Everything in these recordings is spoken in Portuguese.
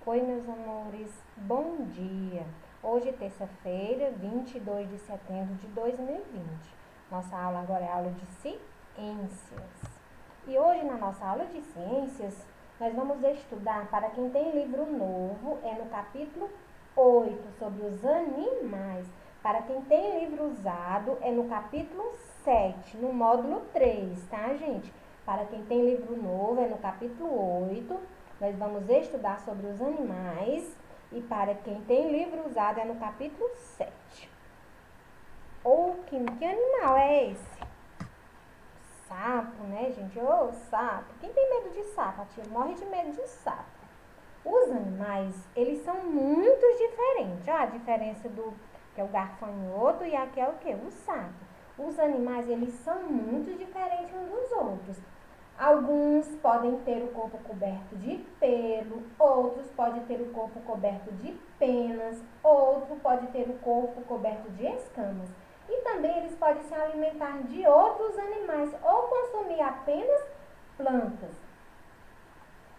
Oi, meus amores, bom dia! Hoje, terça-feira, 22 de setembro de 2020. Nossa aula agora é aula de ciências. E hoje, na nossa aula de ciências, nós vamos estudar, para quem tem livro novo, é no capítulo 8, sobre os animais. Para quem tem livro usado, é no capítulo 7, no módulo 3, tá, gente? Para quem tem livro novo, é no capítulo 8. Nós vamos estudar sobre os animais e para quem tem livro usado é no capítulo 7. Que animal é esse? Sapo, né, gente? Sapo. Quem tem medo de sapo? A tia morre de medo de sapo. Os animais, eles são muito diferentes. A diferença do que é o gafanhoto e aqui é o que? O sapo. Os animais, eles são muito diferentes uns dos outros. Alguns podem ter o corpo coberto de pelo, outros podem ter o corpo coberto de penas, outro pode ter o corpo coberto de escamas. E também eles podem se alimentar de outros animais ou consumir apenas plantas.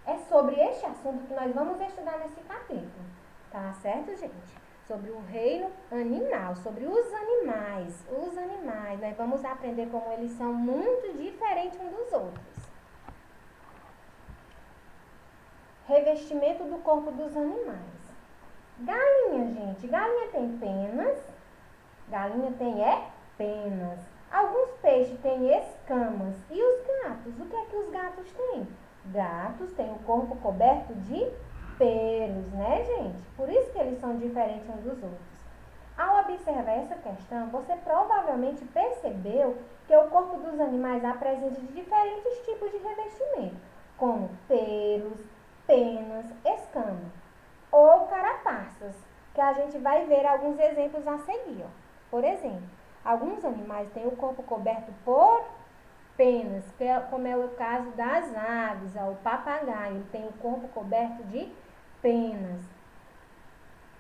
É sobre este assunto que nós vamos estudar nesse capítulo, tá certo, gente? Sobre o reino animal, sobre os animais. Nós vamos aprender como eles são muito diferentes uns dos outros. Revestimento do corpo dos animais. Galinha, gente. Galinha tem penas. Galinha tem penas. Alguns peixes têm escamas. E os gatos? O que é que os gatos têm? Gatos têm o corpo coberto de pelos, né, gente? Por isso que eles são diferentes uns dos outros. Ao observar essa questão, você provavelmente percebeu que o corpo dos animais apresenta diferentes tipos de revestimento, como pelos, penas, escamas ou carapaças, que a gente vai ver alguns exemplos a seguir. Por exemplo, alguns animais têm o corpo coberto por penas, como é o caso das aves. O papagaio tem o corpo coberto de penas.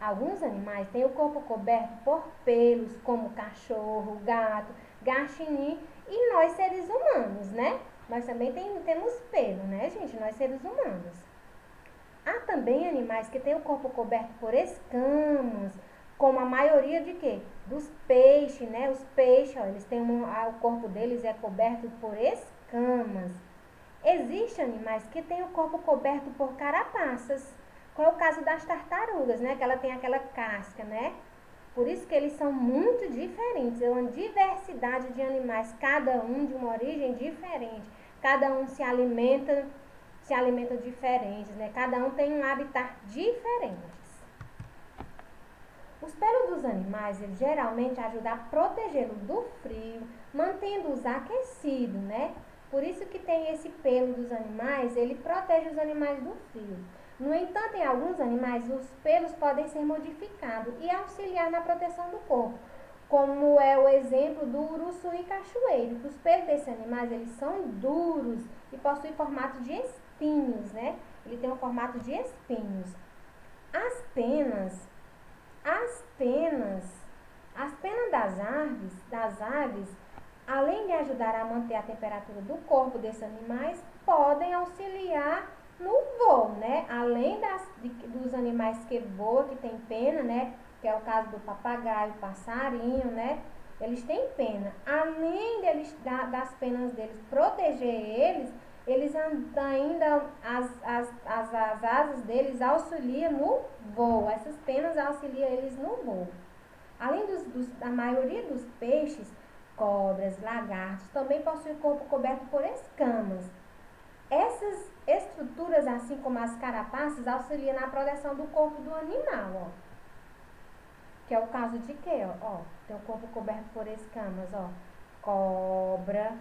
Alguns animais têm o corpo coberto por pelos, como cachorro, gato, guaxinim e nós seres humanos, né? Nós também temos pelo, né, gente? Nós seres humanos. Há também animais que têm o corpo coberto por escamas, como a maioria de quê? Dos peixes, né? Os peixes, eles têm o corpo deles é coberto por escamas. Existem animais que têm o corpo coberto por carapaças. Qual é o caso das tartarugas, né? Que ela tem aquela casca, né? Por isso que eles são muito diferentes. É uma diversidade de animais, cada um de uma origem diferente. Cada um se alimenta diferentes, né? Cada um tem um habitat diferente. Os pelos dos animais, eles geralmente ajudam a protegê-los do frio, mantendo-os aquecidos, né? Por isso que tem esse pelo dos animais, ele protege os animais do frio. No entanto, em alguns animais, os pelos podem ser modificados e auxiliar na proteção do corpo, como é o exemplo do uruçu cachoeiro. Os pelos desses animais, eles são duros e possuem formato de espinhos, né? Ele tem um formato de espinhos. As penas das aves, além de ajudar a manter a temperatura do corpo desses animais, podem auxiliar no voo, né? Além dos animais que voam, que tem pena, né? Que é o caso do papagaio, passarinho, né? Eles têm pena. Além das penas deles proteger eles ainda, as asas deles auxiliam no voo. Essas penas auxiliam eles no voo. Além da maioria dos peixes, cobras, lagartos, também possuem corpo coberto por escamas. Essas estruturas, assim como as carapaças, auxiliam na proteção do corpo do animal, ó. Que é o caso de quê, ó? Tem o corpo coberto por escamas, ó. Cobra,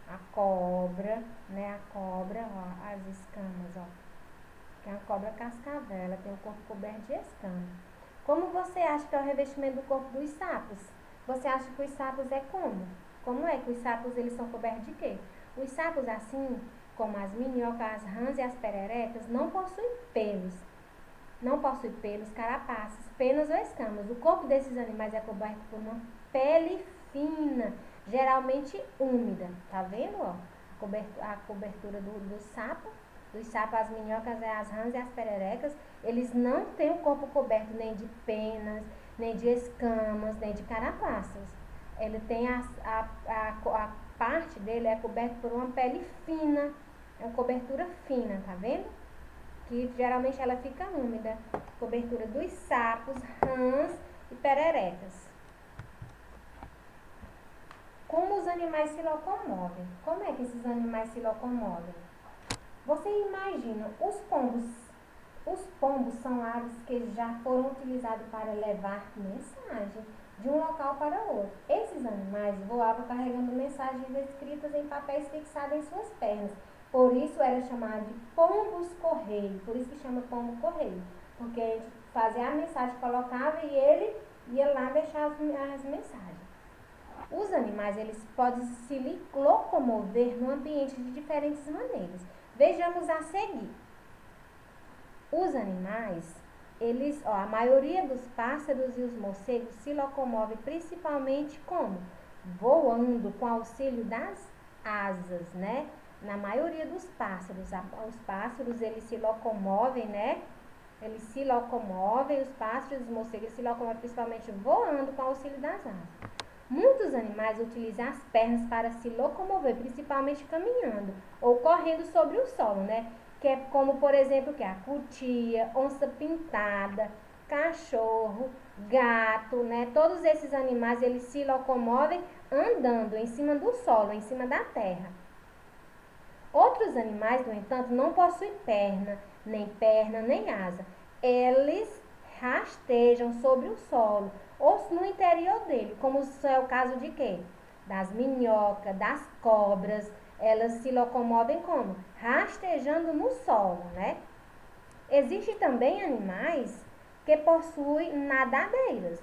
a cobra, né? A cobra, ó, as escamas, ó. Que é a cobra cascavel, ela tem o corpo coberto de escamas. Como você acha que é o revestimento do corpo dos sapos? Você acha que os sapos é como? Como é que os sapos, eles são cobertos de quê? Os sapos, assim como as minhocas, as rãs e as pererecas, não possuem pelos. Não possui pelos, carapaças, penas ou escamas. O corpo desses animais é coberto por uma pele fina, geralmente úmida. Tá vendo, ó? A cobertura do sapo. dos sapos, as minhocas, as rãs e as pererecas, eles não têm o corpo coberto nem de penas, nem de escamas, nem de carapaças. Ele tem a parte dele é coberta por uma pele fina, é uma cobertura fina, tá vendo? Que geralmente ela fica úmida. Cobertura dos sapos, rãs e pererecas. Como os animais se locomovem? Como é que esses animais se locomovem? Você imagina, os pombos são aves que já foram utilizados para levar mensagem de um local para outro. Esses animais voavam carregando mensagens escritas em papéis fixados em suas pernas. Por isso era chamado de pombos-correio. Por isso que chama pombo-correio. Porque a gente fazia a mensagem, colocava e ele ia lá deixar as mensagens. Os animais, eles podem se locomover no ambiente de diferentes maneiras. Vejamos a seguir. Os animais, a maioria dos pássaros e os morcegos se locomovem principalmente como? Voando com auxílio das asas, né? Na maioria dos pássaros, os pássaros, eles se locomovem, né? Eles se locomovem, os pássaros e os morcegos se locomovem principalmente voando com auxílio das asas. Muitos animais utilizam as pernas para se locomover, principalmente caminhando ou correndo sobre o solo, né? Que é como, por exemplo, a cutia, onça pintada, cachorro, gato, né? Todos esses animais, eles se locomovem andando em cima do solo, em cima da terra. Outros animais, no entanto, não possuem perna, nem asa. Eles rastejam sobre o solo ou no interior dele, como é o caso de quê? Das minhocas, das cobras. Elas se locomovem como? Rastejando no solo, né? Existem também animais que possuem nadadeiras.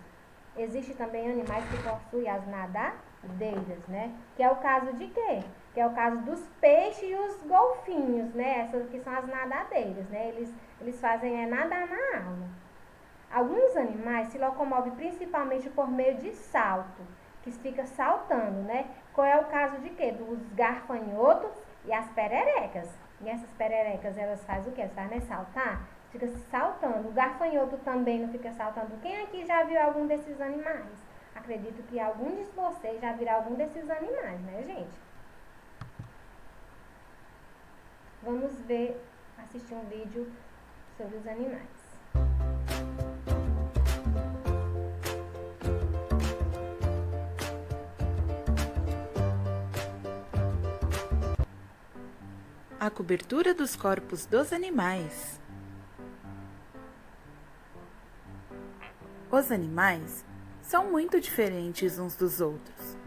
Existem também animais que possuem as nadadeiras, né? Que é o caso de quê? Que é o caso dos peixes e os golfinhos, né? Essas que são as nadadeiras, né? Eles fazem nadar na água. Alguns animais se locomovem principalmente por meio de salto, que fica saltando, né? Qual é o caso de quê? Dos gafanhotos e as pererecas. E essas pererecas, elas fazem o quê? Elas fazem, né? Saltar? Fica saltando. O gafanhoto também não fica saltando. Quem aqui já viu algum desses animais? Acredito que algum de vocês já viram algum desses animais, né, gente? Vamos assistir um vídeo sobre os animais. A cobertura dos corpos dos animais. Os animais são muito diferentes uns dos outros.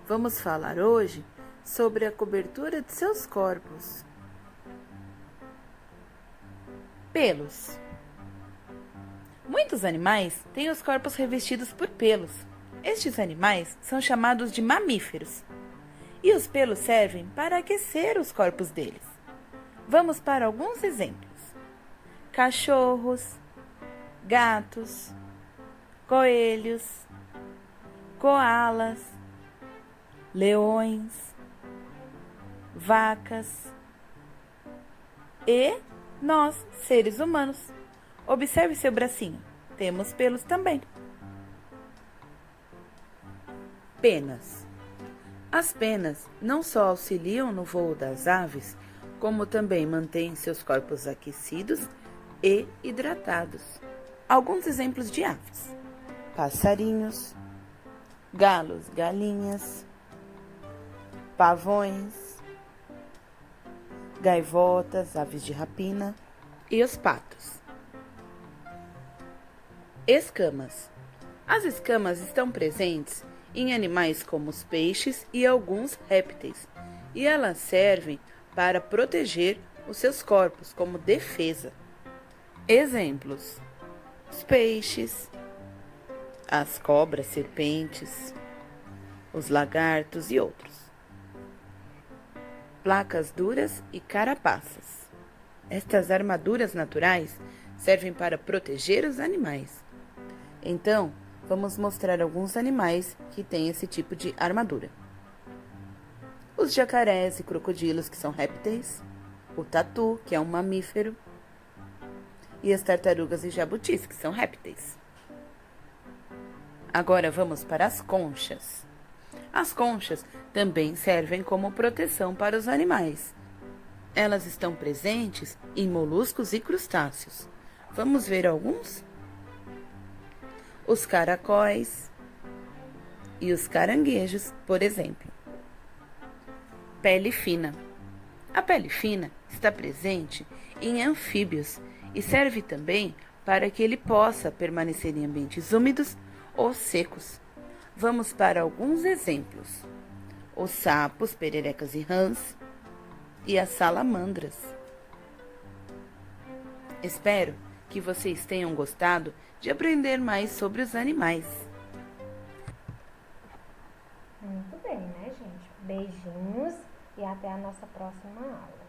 Vamos falar hoje sobre a cobertura de seus corpos. Pelos. Muitos animais têm os corpos revestidos por pelos. Estes animais são chamados de mamíferos. E os pelos servem para aquecer os corpos deles. Vamos para alguns exemplos: cachorros, gatos, coelhos, coalas, leões, vacas e nós, seres humanos. Observe seu bracinho, temos pelos também. Penas. As penas não só auxiliam no voo das aves, como também mantêm seus corpos aquecidos e hidratados. Alguns exemplos de aves: passarinhos, galos, galinhas, pavões, gaivotas, aves de rapina e os patos. Escamas. As escamas estão presentes em animais como os peixes e alguns répteis, e elas servem para proteger os seus corpos como defesa. Exemplos: os peixes, as cobras, serpentes, os lagartos e outros. Placas duras e carapaças. Estas armaduras naturais servem para proteger os animais. Então, vamos mostrar alguns animais que têm esse tipo de armadura. Os jacarés e crocodilos, que são répteis, o tatu, que é um mamífero, e as tartarugas e jabutis, que são répteis. Agora vamos para as conchas. As conchas também servem como proteção para os animais. Elas estão presentes em moluscos e crustáceos. Vamos ver alguns? Os caracóis e os caranguejos, por exemplo. Pele fina. A pele fina está presente em anfíbios e serve também para que ele possa permanecer em ambientes úmidos ou secos. Vamos para alguns exemplos: os sapos, pererecas e rãs e as salamandras. Espero que vocês tenham gostado de aprender mais sobre os animais. Muito bem, né, gente? Beijinhos e até a nossa próxima aula.